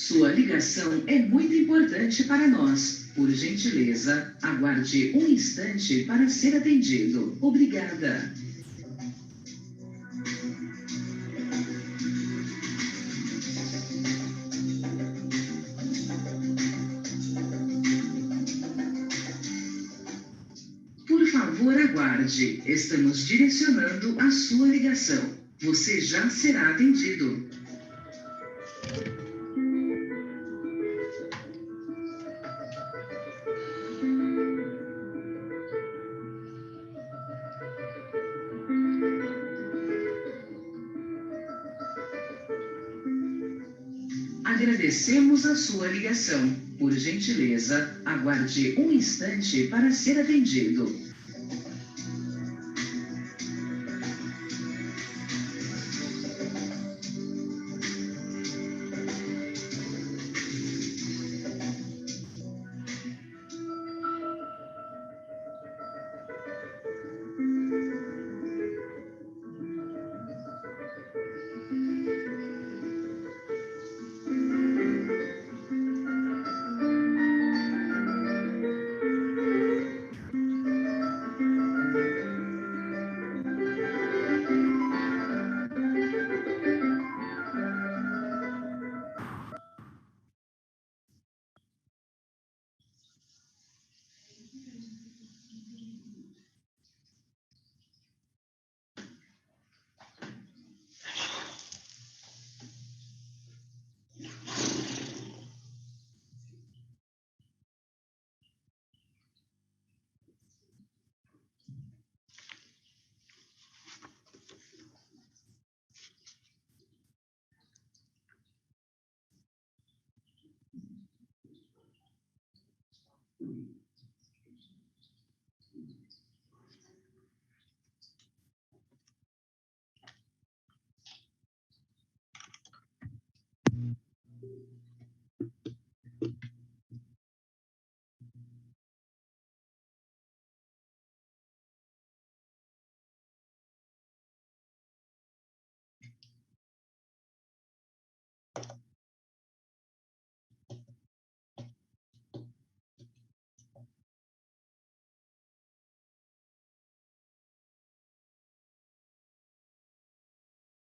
Sua ligação é muito importante para nós. Por gentileza, aguarde um instante para ser atendido. Obrigada. Por favor, aguarde. Estamos direcionando a sua ligação. Você já será atendido. Agradecemos a sua ligação. Por gentileza, aguarde um instante para ser atendido.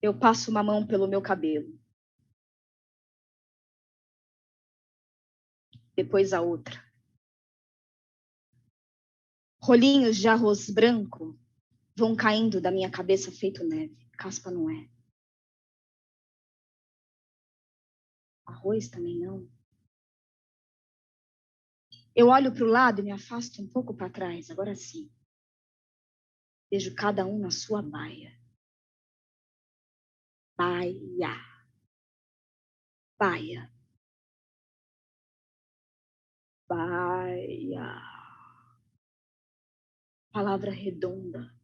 Eu passo uma mão pelo meu cabelo. Depois a outra. Rolinhos de arroz branco vão caindo da minha cabeça feito neve. Caspa não é. Arroz também não. Eu olho para o lado e me afasto um pouco para trás. Agora sim. Vejo cada um na sua baia. Baia. Baia. Baia. Palavra redonda.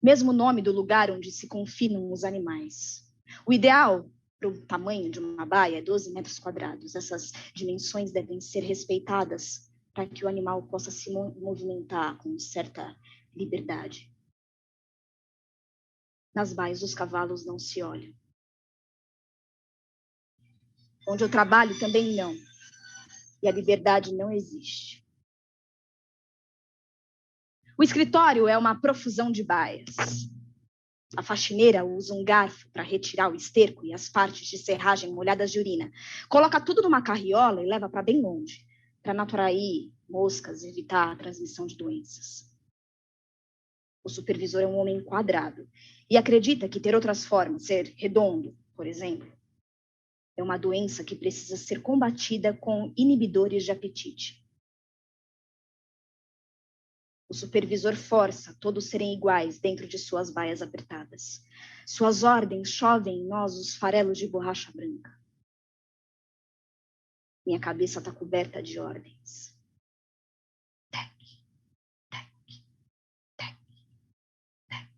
Mesmo nome do lugar onde se confinam os animais. O ideal para o tamanho de uma baia é 12 metros quadrados. Essas dimensões devem ser respeitadas para que o animal possa se movimentar com certa liberdade. Nas baias, os cavalos não se olham. Onde eu trabalho também não. E a liberdade não existe. O escritório é uma profusão de baias. A faxineira usa um garfo para retirar o esterco e as partes de serragem molhadas de urina. Coloca tudo numa carriola e leva para bem longe, para não atrair moscas e evitar a transmissão de doenças. O supervisor é um homem quadrado e acredita que ter outras formas, ser redondo, por exemplo, é uma doença que precisa ser combatida com inibidores de apetite. O supervisor força todos serem iguais dentro de suas baias apertadas. Suas ordens chovem em nós os farelos de borracha branca. Minha cabeça está coberta de ordens. Tec, tec, tec, tec, tec.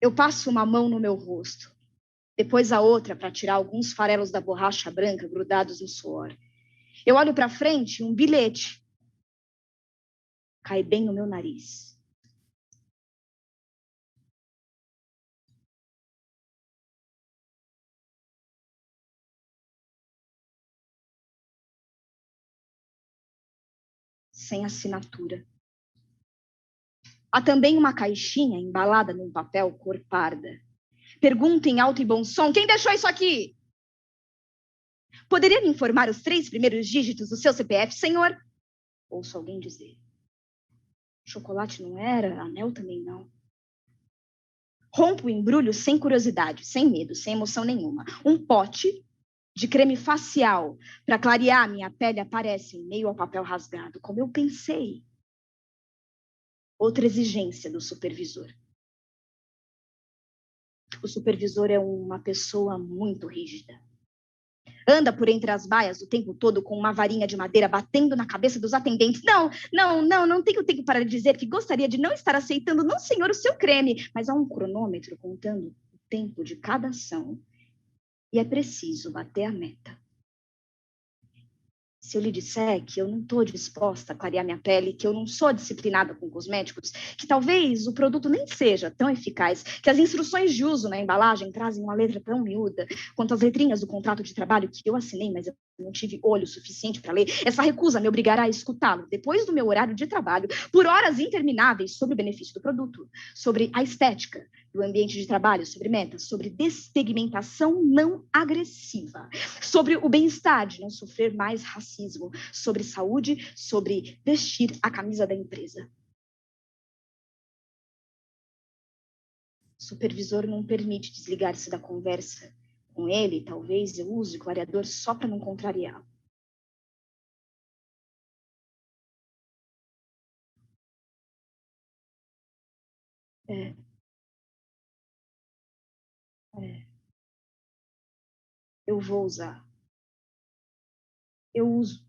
Eu passo uma mão no meu rosto, depois a outra para tirar alguns farelos da borracha branca grudados no suor. Eu olho para frente e um bilhete cai bem no meu nariz. sem assinatura. Há também uma caixinha embalada num papel cor parda. Pergunta em alto e bom som: quem deixou isso aqui? Poderia me informar os 3 primeiros dígitos do seu CPF, senhor? Ouço alguém dizer. Chocolate não era, anel também não. Rompo o embrulho sem curiosidade, sem medo, sem emoção nenhuma. Um pote de creme facial para clarear minha pele aparece em meio ao papel rasgado, como eu pensei. Outra exigência do supervisor. O supervisor é uma pessoa muito rígida. Anda por entre as baias o tempo todo com uma varinha de madeira batendo na cabeça dos atendentes. Não tenho tempo para dizer que gostaria de não estar aceitando, não, senhor, o seu creme. Mas há um cronômetro contando o tempo de cada ação e é preciso bater a meta. Se eu lhe disser que eu não estou disposta a clarear minha pele, que eu não sou disciplinada com cosméticos, que talvez o produto nem seja tão eficaz, que as instruções de uso na embalagem trazem uma letra tão miúda quanto as letrinhas do contrato de trabalho que eu assinei, mas eu não tive olho suficiente para ler, essa recusa me obrigará a escutá-lo depois do meu horário de trabalho, por horas intermináveis, sobre o benefício do produto, sobre a estética do ambiente de trabalho, sobre metas, sobre despigmentação não agressiva, sobre o bem-estar de não sofrer mais racismo, sobre saúde, sobre vestir a camisa da empresa. O supervisor não permite desligar-se da conversa. Com ele, talvez eu use o clareador só para não contrariá-lo. Eu vou usar. Eu uso.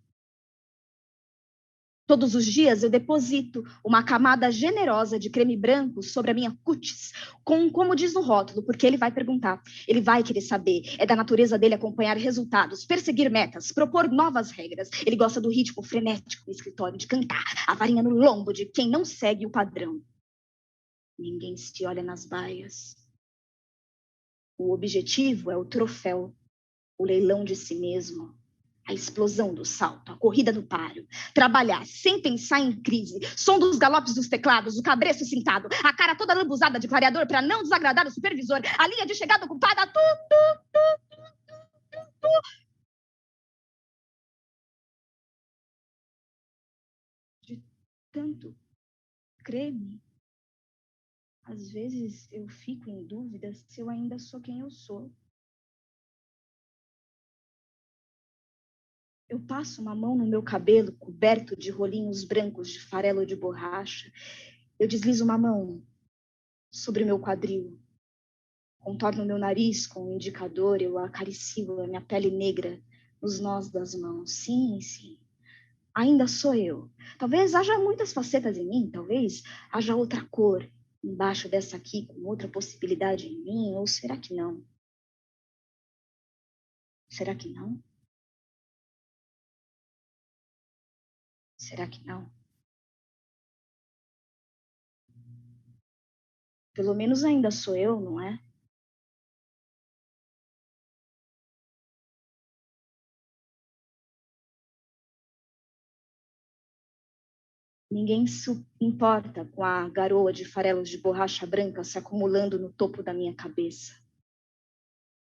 Todos os dias eu deposito uma camada generosa de creme branco sobre a minha cutis, como diz no rótulo, porque ele vai perguntar, ele vai querer saber, é da natureza dele acompanhar resultados, perseguir metas, propor novas regras. Ele gosta do ritmo frenético no escritório, de cantar a varinha no lombo de quem não segue o padrão. Ninguém se olha nas baias. O objetivo é o troféu, o leilão de si mesmo. A explosão do salto, a corrida do páreo. Trabalhar sem pensar em crise. Som dos galopes dos teclados, o cabresto cintado, a cara toda lambuzada de clareador para não desagradar o supervisor, a linha de chegada ocupada, de tanto creme. Às vezes eu fico em dúvida se eu ainda sou quem eu sou. Eu passo uma mão no meu cabelo coberto de rolinhos brancos de farelo de borracha. Eu deslizo uma mão sobre o meu quadril. Contorno meu nariz com o indicador. Eu acaricio a minha pele negra nos nós das mãos. Sim, sim. Ainda sou eu. Talvez haja muitas facetas em mim. Talvez haja outra cor embaixo dessa aqui, com outra possibilidade em mim. Ou será que não? Será que não? Será que não? Pelo menos ainda sou eu, não é? Ninguém se importa com a garoa de farelos de borracha branca se acumulando no topo da minha cabeça.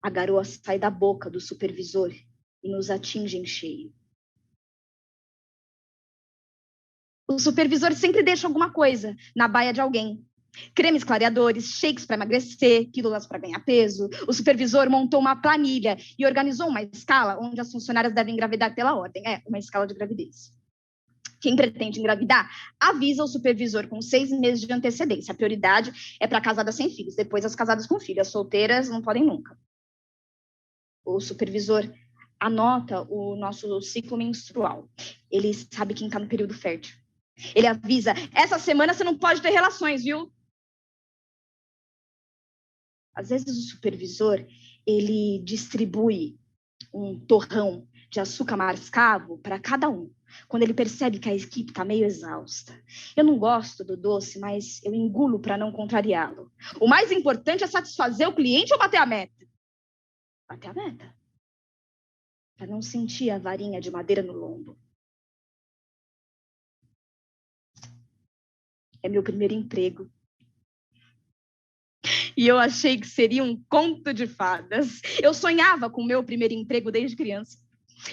A garoa sai da boca do supervisor e nos atinge em cheio. O supervisor sempre deixa alguma coisa na baia de alguém. Cremes clareadores, shakes para emagrecer, pílulas para ganhar peso. O supervisor montou uma planilha e organizou uma escala onde as funcionárias devem engravidar pela ordem. É, uma escala de gravidez. Quem pretende engravidar, avisa o supervisor com 6 meses de antecedência. A prioridade é para casadas sem filhos. Depois, as casadas com filhos. As solteiras não podem nunca. O supervisor anota o nosso ciclo menstrual. Ele sabe quem está no período fértil. Ele avisa, essa semana você não pode ter relações, viu? Às vezes o supervisor, ele distribui um torrão de açúcar mascavo para cada um, quando ele percebe que a equipe está meio exausta. Eu não gosto do doce, mas eu engulo para não contrariá-lo. O mais importante é satisfazer o cliente ou bater a meta? Bater a meta. Para não sentir a varinha de madeira no lombo. É meu primeiro emprego. E eu achei que seria um conto de fadas. Eu sonhava com o meu primeiro emprego desde criança.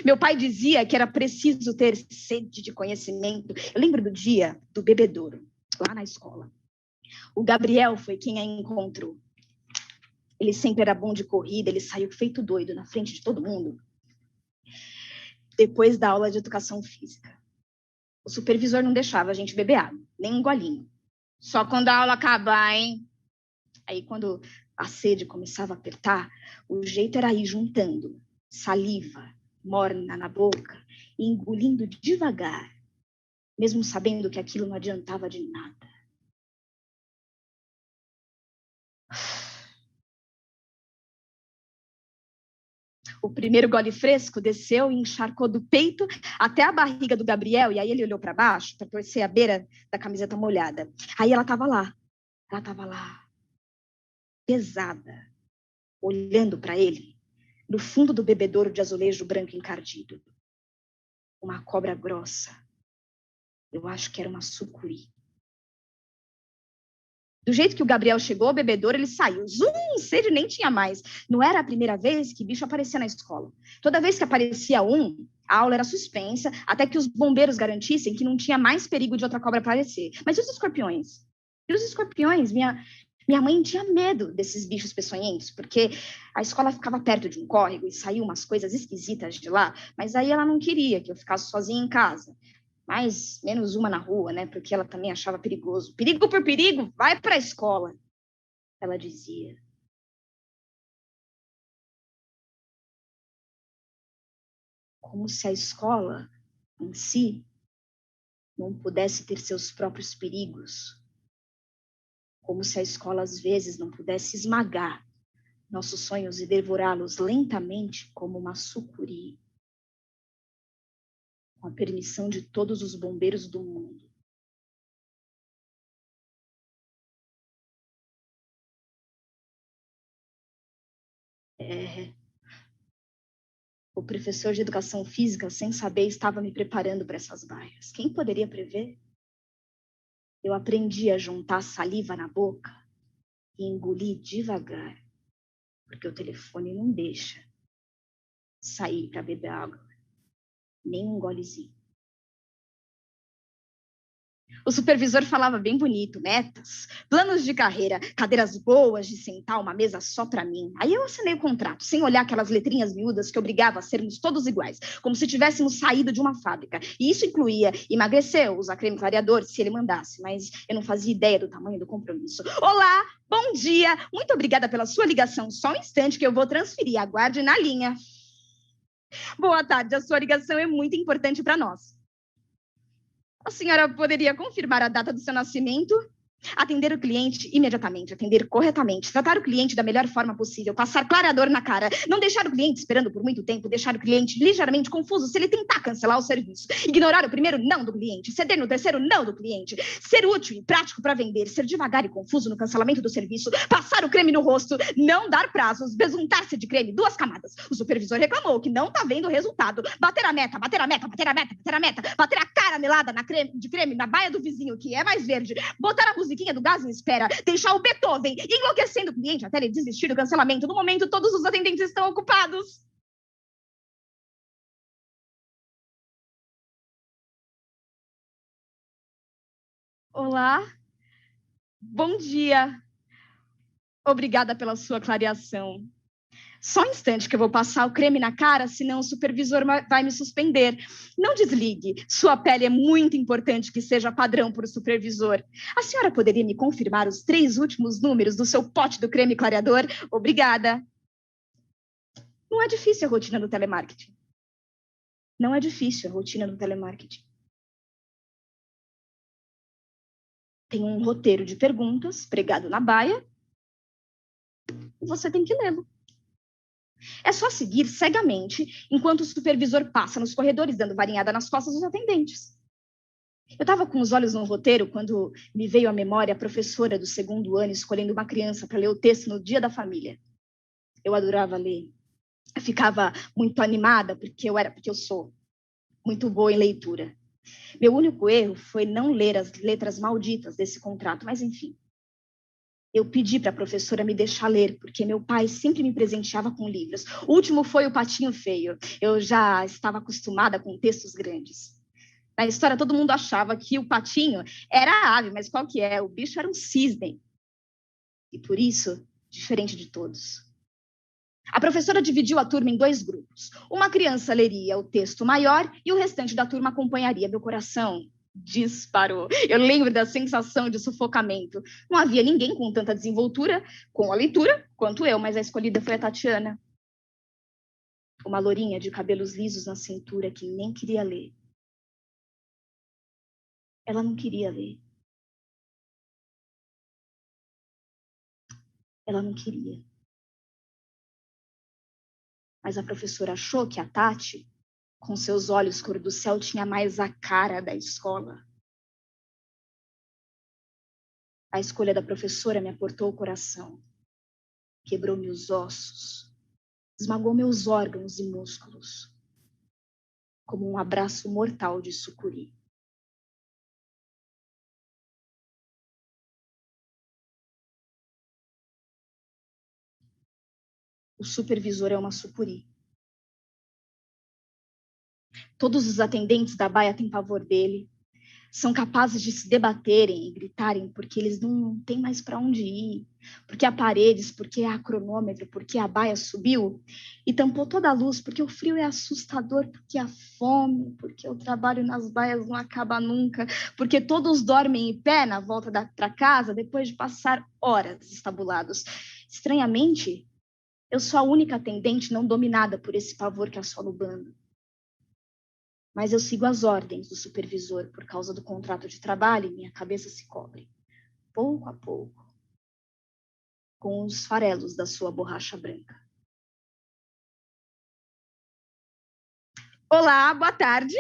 Meu pai dizia que era preciso ter sede de conhecimento. Eu lembro do dia do bebedouro, lá na escola. O Gabriel foi quem a encontrou. Ele sempre era bom de corrida, ele saiu feito doido na frente de todo mundo. Depois da aula de educação física, o supervisor não deixava a gente beber água, nem um golinho. Só quando a aula acabar, hein? Aí, quando a sede começava a apertar, o jeito era ir juntando saliva morna na boca e engolindo devagar, mesmo sabendo que aquilo não adiantava de nada. O primeiro gole fresco desceu e encharcou do peito até a barriga do Gabriel, e aí ele olhou para baixo para torcer a beira da camiseta molhada. Aí ela estava lá, pesada, olhando para ele, no fundo do bebedouro de azulejo branco encardido. Uma cobra grossa. Eu acho que era uma sucuri. Do jeito que o Gabriel chegou ao bebedouro, ele saiu. Zum, sede nem tinha mais. Não era a primeira vez que bicho aparecia na escola. Toda vez que aparecia um, a aula era suspensa, até que os bombeiros garantissem que não tinha mais perigo de outra cobra aparecer. Mas e os escorpiões? E os escorpiões? Minha mãe tinha medo desses bichos peçonhentos, porque a escola ficava perto de um córrego e saíam umas coisas esquisitas de lá, mas aí ela não queria que eu ficasse sozinha em casa. Mais menos uma na rua, né? Porque ela também achava perigoso. Perigo por perigo, vai para a escola, ela dizia. Como se a escola, em si, não pudesse ter seus próprios perigos. Como se a escola, às vezes, não pudesse esmagar nossos sonhos e devorá-los lentamente como uma sucuri. Com a permissão de todos os bombeiros do mundo. O professor de educação física, sem saber, estava me preparando para essas baias. Quem poderia prever? Eu aprendi a juntar saliva na boca e engolir devagar, porque o telefone não deixa sair para beber água, nem um golezinho. O supervisor falava bem bonito, metas, planos de carreira, cadeiras boas de sentar, uma mesa só para mim. Aí eu assinei o contrato, sem olhar aquelas letrinhas miúdas que obrigava a sermos todos iguais, como se tivéssemos saído de uma fábrica. E isso incluía emagrecer, usar creme clareador, se ele mandasse, mas eu não fazia ideia do tamanho do compromisso. Olá, bom dia, muito obrigada pela sua ligação. Só um instante que eu vou transferir, aguarde na linha. Boa tarde, a sua ligação é muito importante para nós. A senhora poderia confirmar a data do seu nascimento? Atender o cliente imediatamente, atender corretamente, tratar o cliente da melhor forma possível, passar clareador na cara, não deixar o cliente esperando por muito tempo, deixar o cliente ligeiramente confuso se ele tentar cancelar o serviço, ignorar o primeiro não do cliente, ceder no terceiro não do cliente, ser útil e prático para vender, ser devagar e confuso no cancelamento do serviço, passar o creme no rosto, não dar prazos, besuntar-se de creme, 2 camadas. O supervisor reclamou que não está vendo o resultado. Bater a meta, bater a meta, bater a meta, bater a meta, bater a cara melada de creme na baia do vizinho, que é mais verde, botar a musiquinha do gás em espera, deixar o Beethoven enlouquecendo o cliente até ele desistir do cancelamento. No momento, todos os atendentes estão ocupados. Olá, bom dia. Obrigada pela sua clareação. Só um instante que eu vou passar o creme na cara, senão o supervisor vai me suspender. Não desligue. Sua pele é muito importante que seja padrão para o supervisor. A senhora poderia me confirmar os 3 últimos números do seu pote do creme clareador? Obrigada. Não é difícil a rotina do telemarketing. Não é difícil a rotina do telemarketing. Tem um roteiro de perguntas pregado na baia e você tem que lê-lo. É só seguir cegamente enquanto o supervisor passa nos corredores dando varinhada nas costas dos atendentes. Eu estava com os olhos no roteiro quando me veio à memória a professora do 2º ano escolhendo uma criança para ler o texto no Dia da Família. Eu adorava ler. Eu ficava muito animada porque eu sou muito boa em leitura. Meu único erro foi não ler as letras malditas desse contrato, mas enfim. Eu pedi para a professora me deixar ler, porque meu pai sempre me presenteava com livros. O último foi O Patinho Feio. Eu já estava acostumada com textos grandes. Na história, todo mundo achava que o patinho era a ave, mas qual que é? O bicho era um cisne. E por isso, diferente de todos. A professora dividiu a turma em 2 grupos. Uma criança leria o texto maior e o restante da turma acompanharia. Meu coração disparou. Eu lembro da sensação de sufocamento. Não havia ninguém com tanta desenvoltura com a leitura quanto eu, mas a escolhida foi a Tatiana. Uma lourinha de cabelos lisos na cintura que nem queria ler. Ela não queria ler. Ela não queria. Mas a professora achou que a Tati, com seus olhos cor do céu, tinha mais a cara da escola. A escolha da professora me aportou o coração, quebrou-me os ossos, esmagou meus órgãos e músculos, como um abraço mortal de sucuri. O supervisor é uma sucuri. Todos os atendentes da baia têm pavor dele. São capazes de se debaterem e gritarem porque eles não têm mais para onde ir, porque há paredes, porque há cronômetro, porque a baia subiu e tampou toda a luz, porque o frio é assustador, porque há fome, porque o trabalho nas baias não acaba nunca, porque todos dormem em pé na volta para casa depois de passar horas estabulados. Estranhamente, eu sou a única atendente não dominada por esse pavor que assola o bando. Mas eu sigo as ordens do supervisor por causa do contrato de trabalho e minha cabeça se cobre, pouco a pouco, com os farelos da sua borracha branca. Olá, boa tarde.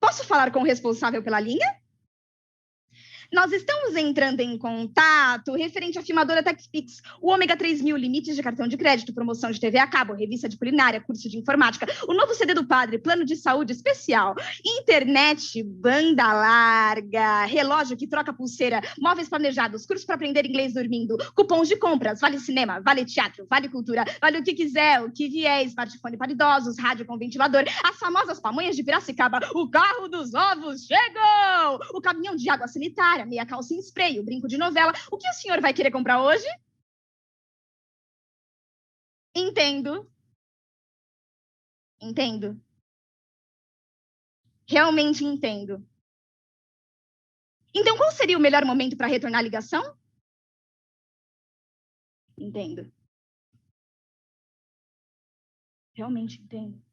Posso falar com o responsável pela linha? Nós estamos entrando em contato referente à filmadora TechPix, o ômega 3000, limites de cartão de crédito, promoção de TV a cabo, revista de culinária, curso de informática, o novo CD do padre, plano de saúde especial, internet, banda larga, relógio que troca pulseira, móveis planejados, curso para aprender inglês dormindo, cupons de compras, vale cinema, vale teatro, vale cultura, vale o que quiser, o que vier, smartphone para idosos, rádio com ventilador, as famosas pamonhas de Piracicaba, o carro dos ovos chegou, o caminhão de água sanitária, meia calça em spray, o brinco de novela. O que o senhor vai querer comprar hoje? Entendo. Entendo. Realmente entendo. Então, qual seria o melhor momento para retornar a ligação? Entendo. Realmente entendo.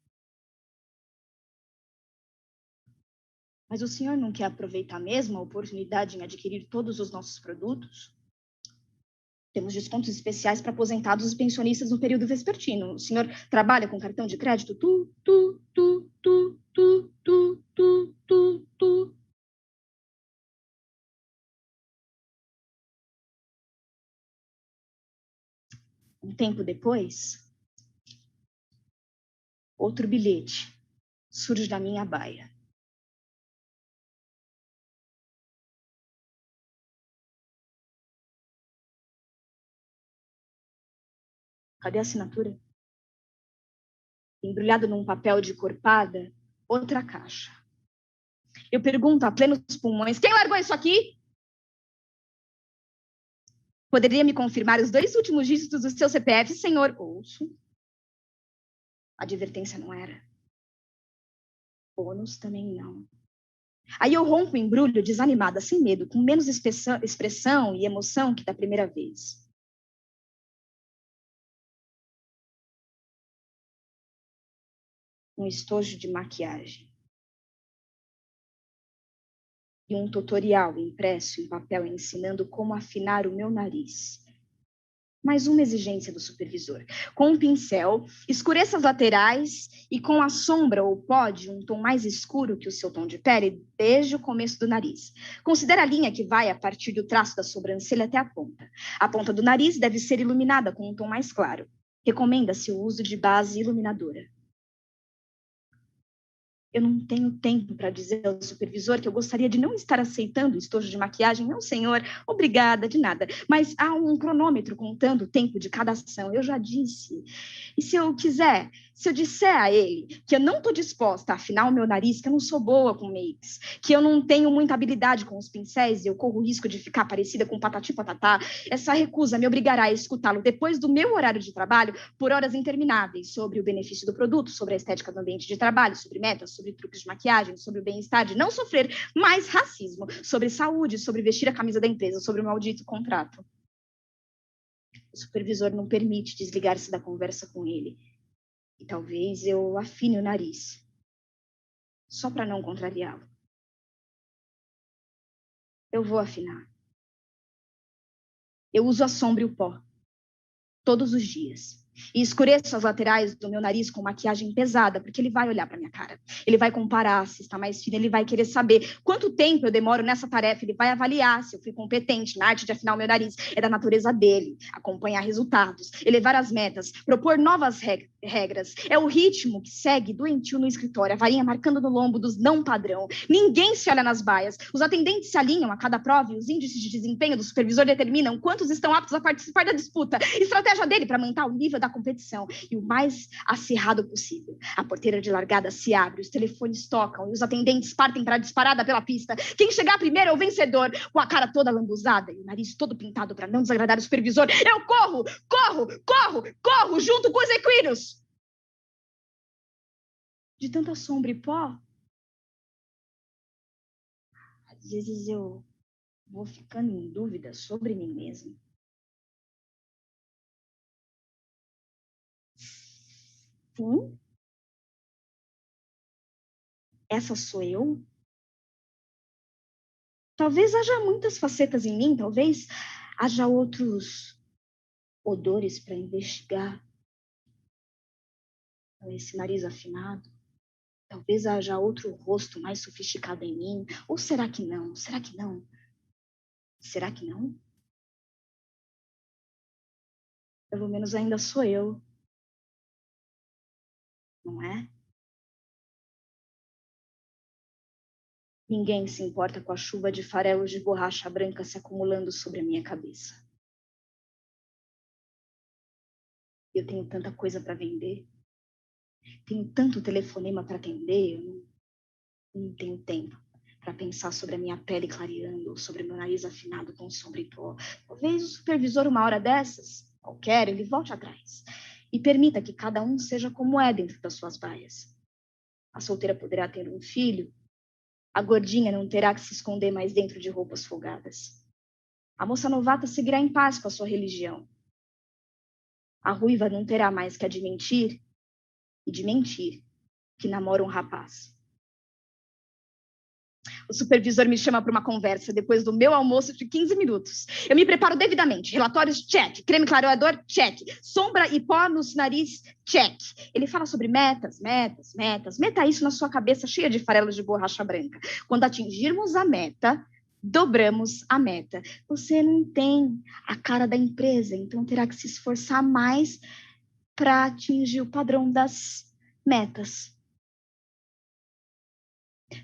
Mas o senhor não quer aproveitar mesmo a oportunidade em adquirir todos os nossos produtos? Temos descontos especiais para aposentados e pensionistas no período vespertino. O senhor trabalha com cartão de crédito? Um tempo depois, outro bilhete surge da minha baia. Cadê a assinatura? Embrulhado num papel de corpada, outra caixa. Eu pergunto a plenos pulmões, quem largou isso aqui? Poderia me confirmar os 2 últimos dígitos do seu CPF, senhor? Ouço. A advertência não era. Bônus também não. Aí eu rompo o embrulho desanimada, sem medo, com menos expressão e emoção que da primeira vez. Um estojo de maquiagem. E um tutorial impresso em papel ensinando como afinar o meu nariz. Mais uma exigência do supervisor. Com um pincel, escureça as laterais e com a sombra ou pó de um tom mais escuro que o seu tom de pele desde o começo do nariz. Considere a linha que vai a partir do traço da sobrancelha até a ponta. A ponta do nariz deve ser iluminada com um tom mais claro. Recomenda-se o uso de base iluminadora. Eu não tenho tempo para dizer ao supervisor que eu gostaria de não estar aceitando o estojo de maquiagem. Não, senhor, obrigada, de nada. Mas há um cronômetro contando o tempo de cada ação. Eu já disse. E se eu disser a ele que eu não estou disposta a afinar o meu nariz, que eu não sou boa com makes, que eu não tenho muita habilidade com os pincéis e eu corro o risco de ficar parecida com patati patatá, essa recusa me obrigará a escutá-lo depois do meu horário de trabalho por horas intermináveis sobre o benefício do produto, sobre a estética do ambiente de trabalho, sobre metas, sobre truques de maquiagem, sobre o bem-estar de não sofrer mais racismo, sobre saúde, sobre vestir a camisa da empresa, sobre o maldito contrato. O supervisor não permite desligar-se da conversa com ele. E talvez eu afine o nariz, só para não contrariá-lo. Eu vou afinar. Eu uso a sombra e o pó, todos os dias. E escureço as laterais do meu nariz com maquiagem pesada, porque ele vai olhar para minha cara. Ele vai comparar se está mais fina, ele vai querer saber quanto tempo eu demoro nessa tarefa, ele vai avaliar se eu fui competente na arte de afinar o meu nariz. É da natureza dele acompanhar resultados, elevar as metas, propor novas regras. É o ritmo que segue doentio no escritório, a varinha marcando no lombo dos não padrão. Ninguém se olha nas baias. Os atendentes se alinham a cada prova e os índices de desempenho do supervisor determinam quantos estão aptos a participar da disputa. Estratégia dele para manter o nível da competição e o mais acirrado possível. A porteira de largada se abre, os telefones tocam e os atendentes partem para a disparada pela pista. Quem chegar primeiro é o vencedor, com a cara toda lambuzada e o nariz todo pintado para não desagradar o supervisor. Eu corro junto com os equinos. De tanta sombra e pó, às vezes eu vou ficando em dúvida sobre mim mesma. Sim? Essa sou eu? Talvez haja muitas facetas em mim, talvez haja outros odores para investigar. Esse nariz afinado. Talvez haja outro rosto mais sofisticado em mim. Ou será que não? Será que não? Será que não? Pelo menos ainda sou eu. Não é? Ninguém se importa com a chuva de farelos de borracha branca se acumulando sobre a minha cabeça. Eu tenho tanta coisa para vender. Tenho tanto telefonema para atender. Eu não tenho tempo para pensar sobre a minha pele clareando ou sobre meu nariz afinado com sombra e pó. Talvez o supervisor, uma hora dessas, qualquer, ele volte atrás e permita que cada um seja como é dentro das suas baias. A solteira poderá ter um filho, a gordinha não terá que se esconder mais dentro de roupas folgadas. A moça novata seguirá em paz com a sua religião. A ruiva não terá mais que admitir e de mentir que namora um rapaz. O supervisor me chama para uma conversa depois do meu almoço de 15 minutos. Eu me preparo devidamente. Relatórios, check. Creme clareador, check. Sombra e pó nos nariz, check. Ele fala sobre metas. Meta isso na sua cabeça cheia de farelos de borracha branca. Quando atingirmos a meta, dobramos a meta. Você não tem a cara da empresa, então terá que se esforçar mais para atingir o padrão das metas.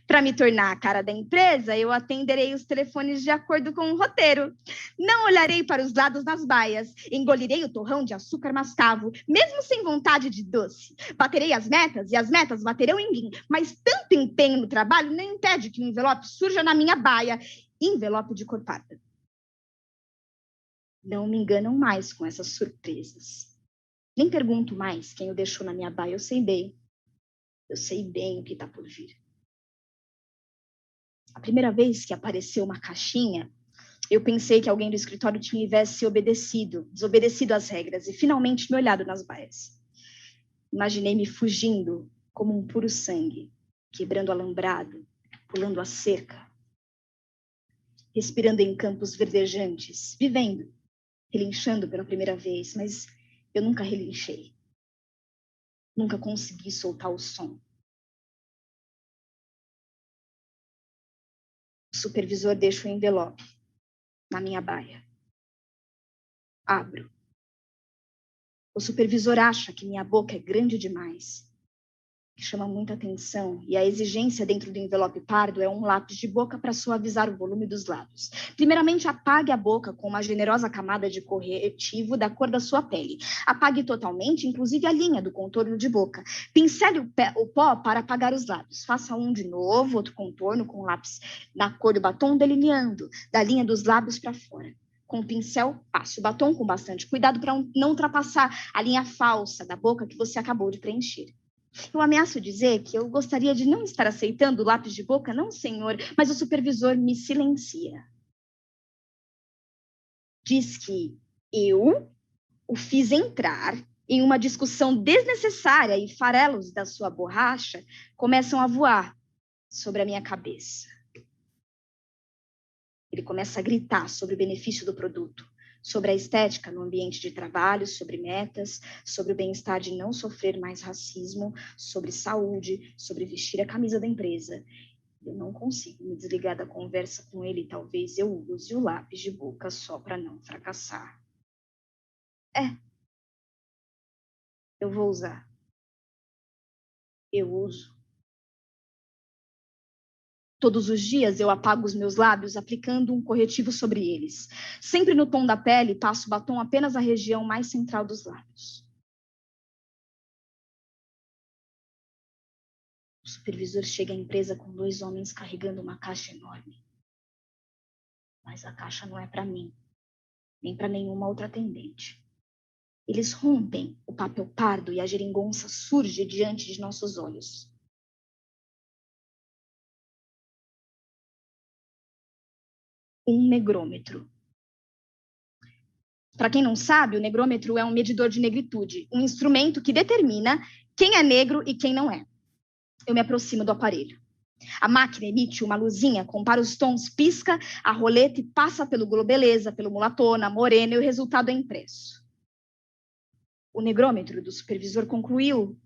Para me tornar a cara da empresa, eu atenderei os telefones de acordo com o roteiro. Não olharei para os lados nas baias. Engolirei o torrão de açúcar mascavo, mesmo sem vontade de doce. Baterei as metas e as metas baterão em mim. Mas tanto empenho no trabalho não impede que um envelope surja na minha baia. Envelope de cor parda. Não me enganam mais com essas surpresas. Nem pergunto mais quem o deixou na minha baia. Eu sei bem o que está por vir. A primeira vez que apareceu uma caixinha, eu pensei que alguém do escritório tivesse desobedecido às regras e finalmente me olhado nas baias. Imaginei-me fugindo como um puro sangue, quebrando alambrado, pulando a cerca, respirando em campos verdejantes, vivendo, relinchando pela primeira vez, mas eu nunca relinchei. Nunca consegui soltar o som. O supervisor deixa o envelope na minha baia. Abro. O supervisor acha que minha boca é grande demais, que chama muita atenção, e a exigência dentro do envelope pardo é um lápis de boca para suavizar o volume dos lábios. Primeiramente, apague a boca com uma generosa camada de corretivo da cor da sua pele. Apague totalmente, inclusive a linha do contorno de boca. Pincele o pó para apagar os lábios. Faça um de novo, outro contorno com o lápis na cor do batom, delineando da linha dos lábios para fora. Com o pincel, passe o batom com bastante cuidado para não ultrapassar a linha falsa da boca que você acabou de preencher. Eu ameaço dizer que eu gostaria de não estar aceitando o lápis de boca, não, senhor, mas o supervisor me silencia. Diz que eu o fiz entrar em uma discussão desnecessária e farelos da sua borracha começam a voar sobre a minha cabeça. Ele começa a gritar sobre o benefício do produto, sobre a estética no ambiente de trabalho, sobre metas, sobre o bem-estar de não sofrer mais racismo, sobre saúde, sobre vestir a camisa da empresa. Eu não consigo me desligar da conversa com ele, talvez eu use o lápis de boca só para não fracassar. Eu vou usar. Eu uso. Todos os dias eu apago os meus lábios aplicando um corretivo sobre eles. Sempre no tom da pele, passo o batom apenas na região mais central dos lábios. O supervisor chega à empresa com 2 homens carregando uma caixa enorme. Mas a caixa não é para mim, nem para nenhuma outra atendente. Eles rompem o papel pardo e a geringonça surge diante de nossos olhos. Um negrômetro. Para quem não sabe, o negrômetro é um medidor de negritude, um instrumento que determina quem é negro e quem não é. Eu me aproximo do aparelho. A máquina emite uma luzinha, compara os tons, pisca a roleta e passa pelo globeleza, pelo mulatona, morena, e o resultado é impresso. O negrômetro do supervisor concluiu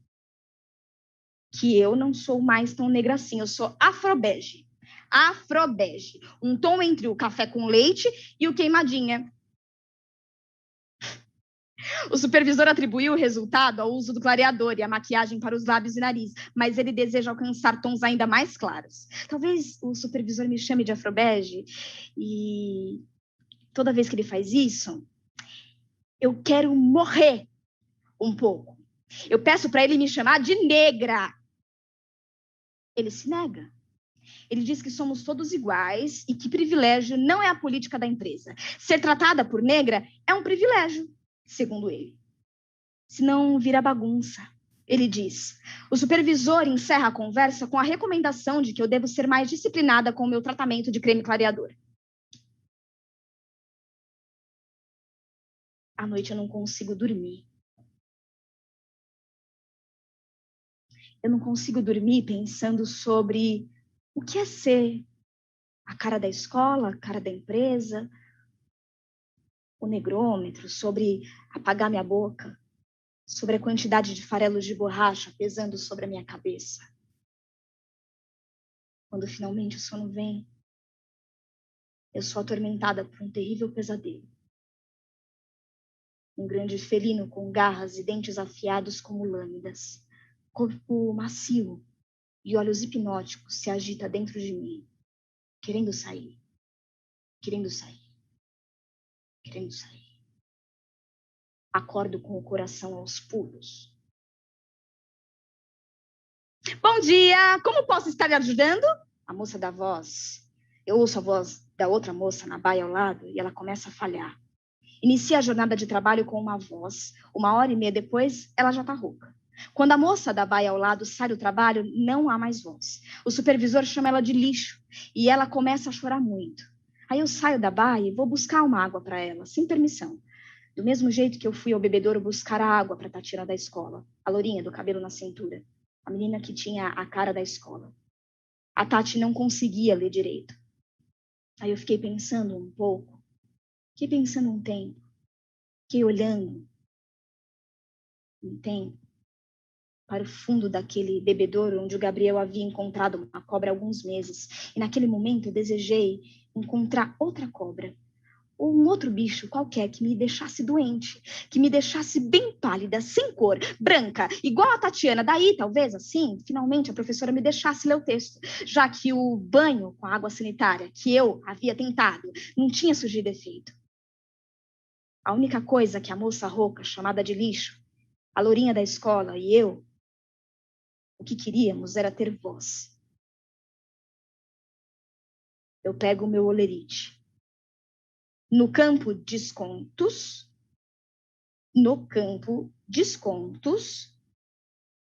que eu não sou mais tão negra assim, eu sou afrobege. Afrobege, um tom entre o café com leite e o queimadinha. O supervisor atribuiu o resultado ao uso do clareador e a maquiagem para os lábios e nariz, mas ele deseja alcançar tons ainda mais claros. Talvez o supervisor me chame de afrobege e toda vez que ele faz isso, eu quero morrer um pouco. Eu peço para ele me chamar de negra. Ele se nega. Ele diz que somos todos iguais e que privilégio não é a política da empresa. Ser tratada por negra é um privilégio, segundo ele. Senão vira bagunça. Ele diz. O supervisor encerra a conversa com a recomendação de que eu devo ser mais disciplinada com o meu tratamento de creme clareador. À noite eu não consigo dormir. Eu não consigo dormir pensando sobre o que é ser a cara da escola, a cara da empresa, o negrômetro, sobre apagar minha boca, sobre a quantidade de farelos de borracha pesando sobre a minha cabeça. Quando finalmente o sono vem, eu sou atormentada por um terrível pesadelo. Um grande felino com garras e dentes afiados como lâminas, corpo macio e olhos hipnóticos se agita dentro de mim, querendo sair, querendo sair, querendo sair. Acordo com o coração aos pulos. Bom dia, como posso estar lhe ajudando? A moça dá voz. Eu ouço a voz da outra moça na baia ao lado e ela começa a falhar. Inicia a jornada de trabalho com uma voz. 1h30 depois, ela já está rouca. Quando a moça da baia ao lado sai do trabalho, não há mais voz. O supervisor chama ela de lixo e ela começa a chorar muito. Aí eu saio da baia e vou buscar uma água para ela, sem permissão. Do mesmo jeito que eu fui ao bebedouro buscar a água para Tatiana da escola, a lourinha do cabelo na cintura, a menina que tinha a cara da escola. A Tati não conseguia ler direito. Aí eu fiquei pensando um pouco, fiquei pensando um tempo, fiquei olhando um tempo para o fundo daquele bebedouro onde o Gabriel havia encontrado uma cobra há alguns meses. E naquele momento eu desejei encontrar outra cobra, ou um outro bicho qualquer que me deixasse doente, que me deixasse bem pálida, sem cor, branca, igual a Tatiana. Daí, talvez, assim, finalmente a professora me deixasse ler o texto, já que o banho com a água sanitária que eu havia tentado não tinha surgido efeito. A única coisa que a moça rouca, chamada de lixo, a lourinha da escola e eu, o que queríamos era ter voz. Eu pego o meu olerite. No campo descontos,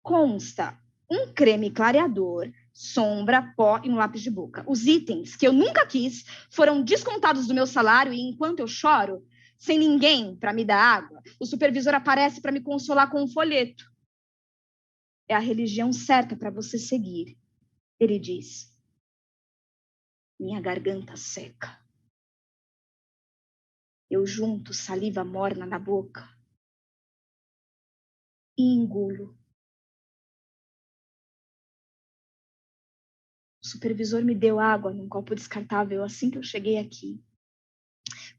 consta um creme clareador, sombra, pó e um lápis de boca. Os itens que eu nunca quis foram descontados do meu salário e enquanto eu choro, sem ninguém para me dar água, o supervisor aparece para me consolar com um folheto. É a religião certa para você seguir, ele diz. Minha garganta seca. Eu junto saliva morna na boca e engulo. O supervisor me deu água num copo descartável assim que eu cheguei aqui.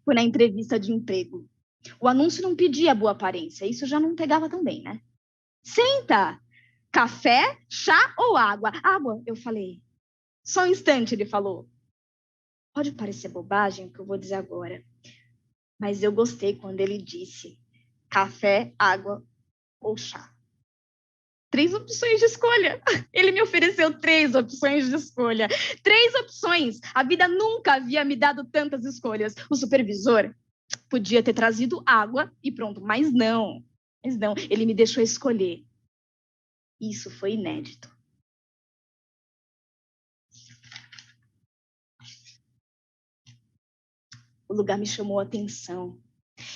Foi na entrevista de emprego. O anúncio não pedia boa aparência, isso já não pegava tão bem, né? Senta! Café, chá ou água? Água, eu falei. Só um instante, ele falou. Pode parecer bobagem o que eu vou dizer agora, mas eu gostei quando ele disse café, água ou chá. 3 opções de escolha. Ele me ofereceu 3 opções de escolha. 3 opções. A vida nunca havia me dado tantas escolhas. O supervisor podia ter trazido água e pronto, mas não. Ele me deixou escolher. Isso foi inédito. O lugar me chamou a atenção.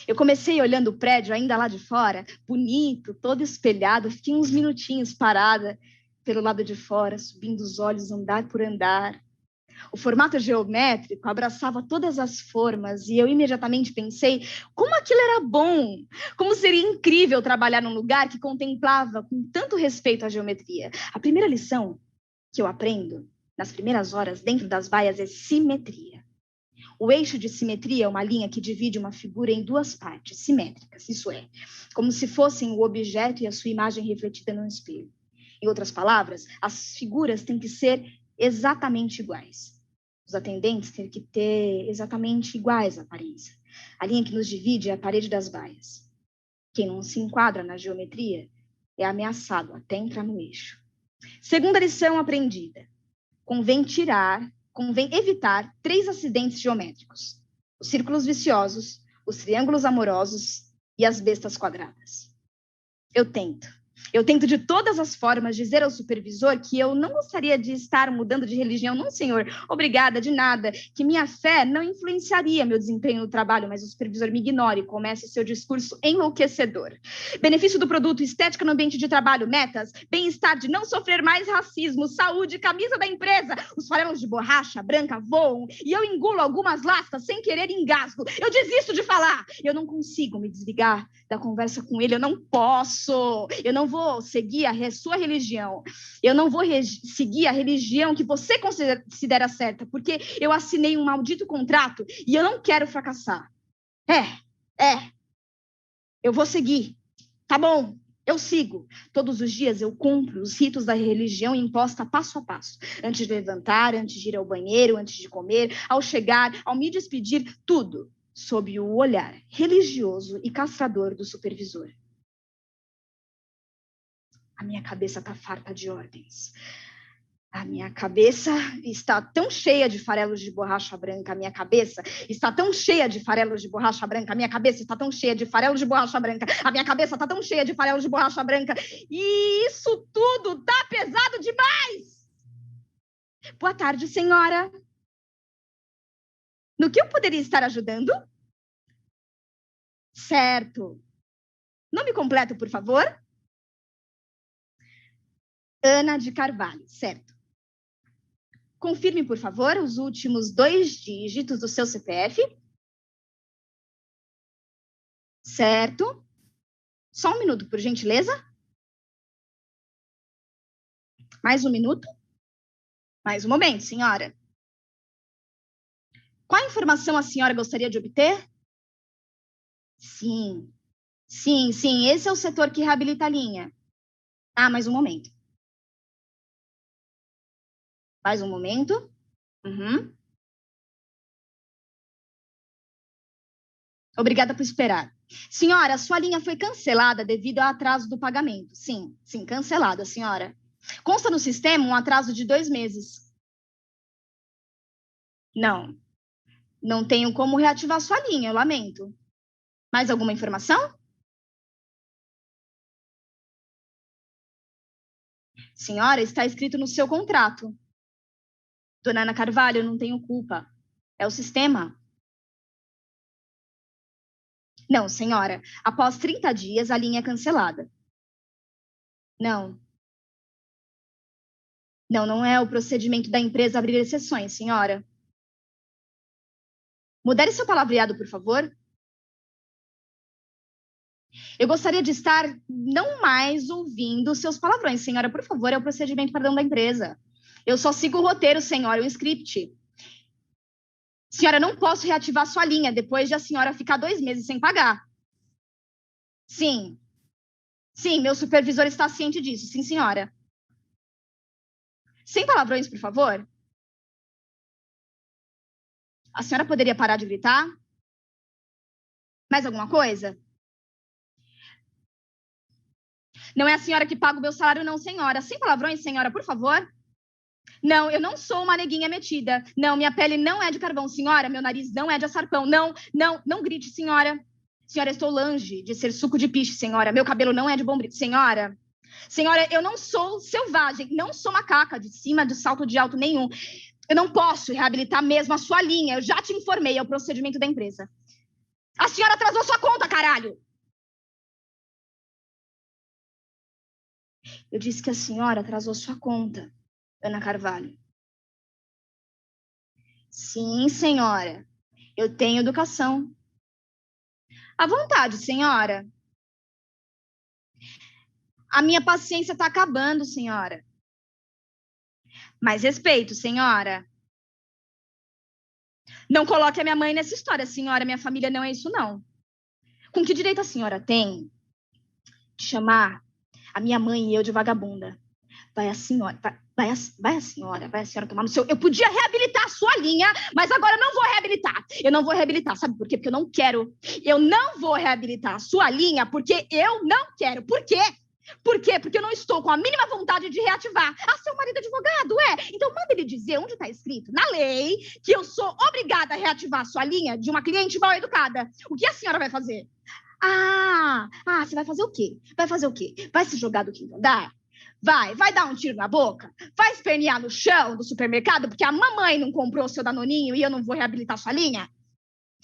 Eu comecei olhando o prédio ainda lá de fora, bonito, todo espelhado. Fiquei uns minutinhos parada pelo lado de fora, subindo os olhos andar por andar. O formato geométrico abraçava todas as formas e eu imediatamente pensei como aquilo era bom, como seria incrível trabalhar num lugar que contemplava com tanto respeito a geometria. A primeira lição que eu aprendo nas primeiras horas dentro das baias é simetria. O eixo de simetria é uma linha que divide uma figura em 2 partes simétricas, isso é, como se fossem o objeto e a sua imagem refletida no espelho. Em outras palavras, as figuras têm que ser exatamente iguais. Os atendentes têm que ter exatamente iguais a aparência. A linha que nos divide é a parede das baias. Quem não se enquadra na geometria é ameaçado até entrar no eixo. Segunda lição aprendida. Convém evitar 3 acidentes geométricos. Os círculos viciosos, os triângulos amorosos e as bestas quadradas. Eu tento de todas as formas dizer ao supervisor que eu não gostaria de estar mudando de religião, não, senhor, obrigada, de nada, que minha fé não influenciaria meu desempenho no trabalho, mas o supervisor me ignora e começa o seu discurso enlouquecedor. Benefício do produto, estética no ambiente de trabalho, metas, bem-estar de não sofrer mais racismo, saúde, camisa da empresa, os farelos de borracha branca voam e eu engulo algumas lascas sem querer engasgo. Eu desisto de falar, eu não consigo me desligar da conversa com ele, eu não posso, eu não vou seguir a sua religião, eu não vou seguir a religião que você considera certa, porque eu assinei um maldito contrato e eu não quero fracassar. Eu vou seguir, tá bom, eu sigo. Todos os dias eu cumpro os ritos da religião imposta passo a passo, antes de levantar, antes de ir ao banheiro, antes de comer, ao chegar, ao me despedir, tudo sob o olhar religioso e castrador do supervisor. A minha cabeça está farta de ordens. A minha cabeça está tão cheia de farelos de borracha branca. A minha cabeça está tão cheia de farelos de borracha branca. A minha cabeça está tão cheia de farelos de borracha branca. A minha cabeça está tão cheia de farelos de borracha branca. E isso tudo tá pesado demais. Boa tarde, senhora. No que eu poderia estar ajudando? Certo. Nome completo, por favor? Ana de Carvalho, certo. Confirme, por favor, os últimos 2 dígitos do seu CPF. Certo. Só um minuto, por gentileza. Mais um minuto. Mais um momento, senhora. Qual informação a senhora gostaria de obter? Sim, sim, esse é o setor que reabilita a linha. Ah, mais um momento. Mais um momento. Uhum. Obrigada por esperar. Senhora, a sua linha foi cancelada devido ao atraso do pagamento. Sim, cancelada, senhora. Consta no sistema um atraso de 2 meses. Não, não tenho como reativar sua linha, eu lamento. Mais alguma informação? Senhora, está escrito no seu contrato. Dona Ana Carvalho, eu não tenho culpa. É o sistema. Não, senhora. Após 30 dias, a linha é cancelada. Não. Não é o procedimento da empresa abrir exceções, senhora. Modere seu palavreado, por favor. Eu gostaria de estar não mais ouvindo seus palavrões, senhora. Por favor, é o procedimento padrão da empresa. Eu só sigo o roteiro, senhora, um script. Senhora, não posso reativar sua linha depois de a senhora ficar 2 meses sem pagar. Sim, meu supervisor está ciente disso. Sim, senhora. Sem palavrões, por favor. A senhora poderia parar de gritar? Mais alguma coisa? Não é a senhora que paga o meu salário, não, senhora. Sem palavrões, senhora, por favor. Não, eu não sou uma neguinha metida. Não, minha pele não é de carvão, senhora. Meu nariz não é de açarpão. Não grite, senhora. Senhora, estou longe de ser suco de piche, senhora. Meu cabelo não é de bombril. Senhora, eu não sou selvagem. Não sou macaca de cima de salto de alto nenhum. Eu não posso reabilitar mesmo a sua linha. Eu já te informei, é o procedimento da empresa. A senhora atrasou sua conta, caralho! Eu disse que a senhora atrasou sua conta, Ana Carvalho. Sim, senhora. Eu tenho educação. À vontade, senhora. A minha paciência está acabando, senhora. Mais respeito, senhora. Não coloque a minha mãe nessa história, senhora. Minha família não é isso, não. Com que direito a senhora tem de chamar a minha mãe e eu de vagabunda? Vai a senhora, vai a senhora tomar no seu... Eu podia reabilitar a sua linha, mas agora eu não vou reabilitar. Eu não vou reabilitar, sabe por quê? Porque eu não quero. Eu não vou reabilitar a sua linha porque eu não quero. Por quê? Por quê? Porque eu não estou com a mínima vontade de reativar. Ah, seu marido é advogado, é? Então manda ele dizer onde está escrito na lei que eu sou obrigada a reativar a sua linha de uma cliente mal educada. O que a senhora vai fazer? Você vai fazer o quê? Vai fazer o quê? Vai se jogar do quinto andar? Vai dar um tiro na boca? Vai espernear no chão do supermercado porque a mamãe não comprou o seu danoninho e eu não vou reabilitar sua linha?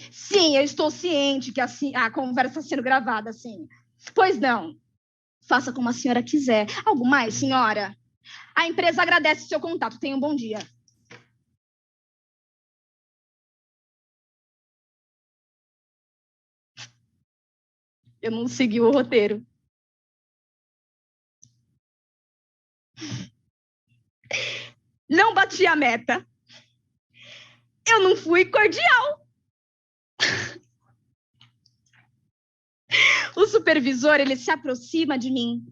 Sim, eu estou ciente que a conversa está sendo gravada, sim. Pois não. Faça como a senhora quiser. Algo mais, senhora? A empresa agradece o seu contato. Tenha um bom dia. Eu não segui o roteiro. Não bati a meta. Eu não fui cordial. O supervisor, ele se aproxima de mim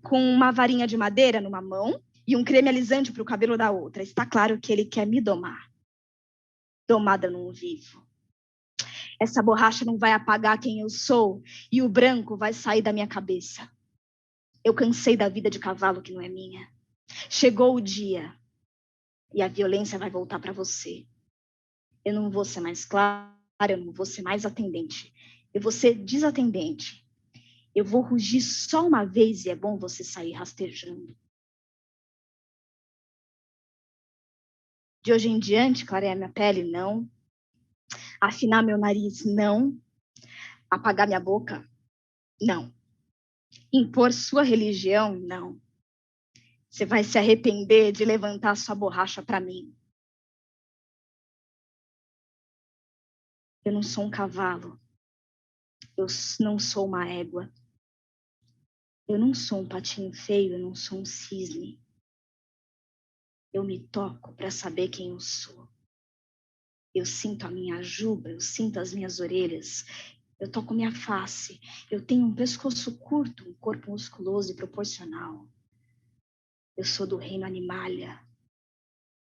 com uma varinha de madeira numa mão e um creme alisante para o cabelo da outra. Está claro que ele quer me domar. Domada eu não vivo. Essa borracha não vai apagar quem eu sou e o branco vai sair da minha cabeça. Eu cansei da vida de cavalo que não é minha. Chegou o dia e a violência vai voltar para você. Eu não vou ser mais clara, eu não vou ser mais atendente. Eu vou ser desatendente. Eu vou rugir só uma vez e é bom você sair rastejando. De hoje em diante, clarear minha pele, não. Afinar meu nariz, não. Apagar minha boca, não. Impor sua religião, não. Você vai se arrepender de levantar sua borracha para mim. Eu não sou um cavalo. Eu não sou uma égua. Eu não sou um patinho feio, eu não sou um cisne. Eu me toco para saber quem eu sou. Eu sinto a minha juba, eu sinto as minhas orelhas. Eu toco minha face. Eu tenho um pescoço curto, um corpo musculoso e proporcional. Eu sou do reino Animalia,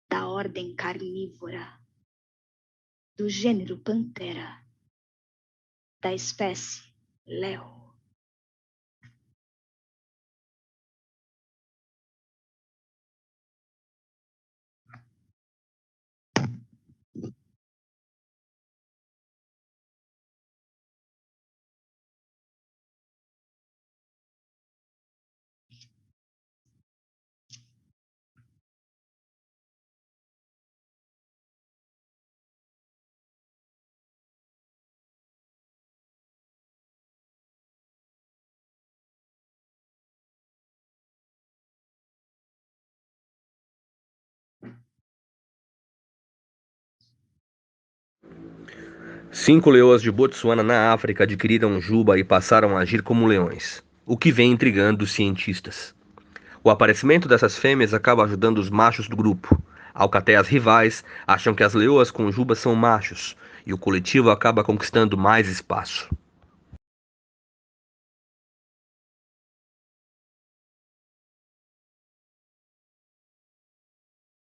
da ordem carnívora, do gênero Pantera, da espécie Leo. 5 leoas de Botsuana na África adquiriram juba e passaram a agir como leões, o que vem intrigando os cientistas. O aparecimento dessas fêmeas acaba ajudando os machos do grupo. Alcateias rivais acham que as leoas com juba são machos, e o coletivo acaba conquistando mais espaço.